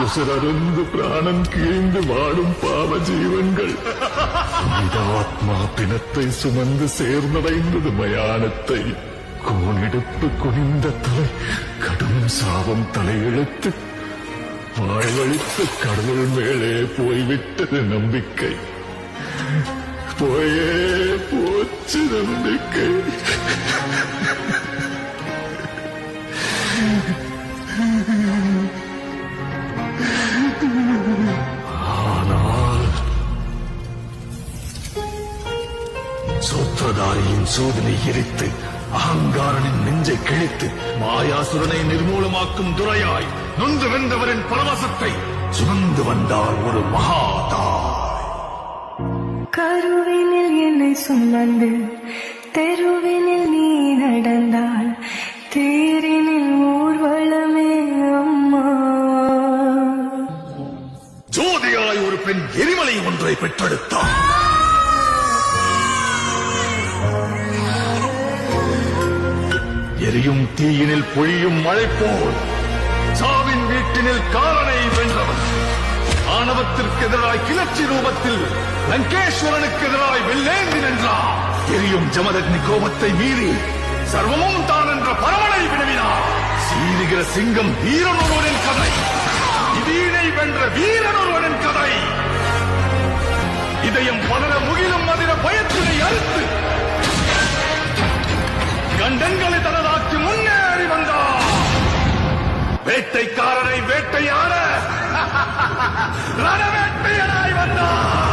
உசுரருந்து பிராணம் கீழ்ந்து வாடும் பாவ ஜீவன்கள் ஆத்மா பிணத்தை சுமந்து சேர்ந்தடைந்தது மயானத்தை. கோணிடுப்பு குனிந்த தலை கடும் சாபம் தலையெழுத்து வாழ்வழித்து கடவுள் மேலே போய்விட்டது நம்பிக்கை. போயே போச்சு நம்பிக்கை. ஆனால் சூத்திரதாரியின் சோதனை எரித்து அகங்காரனின் நெஞ்சை கிழித்து மாயாசுரனை நிர்மூலமாக்கும் துறையாய் நொந்து வென்றவரின் பரவசத்தை சுமந்து வந்தார் ஒரு மகாதாய். கருவினில் என்னை சுமந்து தெருவினில் நீ நடந்தால் தேரினில் ஊர்வலமே அம்மா. ஜோதியாய் ஒரு பெண் எரிமலை ஒன்றை பெற்றெடுத்தார். எரியும் தீயினில் பொழியும் மழை போல் சாவின் வீட்டினில் காலனை வென்றவன். ஆணவத்திற்கு எதிராய் கிளர்ச்சி ரூபத்தில் லங்கேஸ்வரனுக்கு எதிராய் வெள்ளேந்தி நின்றார். எரியும் ஜமதக்னி கோபத்தை மீறி சர்வமும் தான் என்ற பரவனை வினவினார். சீருகிற சிங்கம் வீரனொருவனின் கதை, இதீனை வென்ற வீரனொருவனின் கதை. இதயம் பலர முகிலும் அதிர பயத்தினை அறுத்து கண்டங்களை தனதாக்கி முன்னேறி வந்தார். வேட்டைக்காரரை வேட்டையாட ரணவேட்டையனாய் வந்தார்.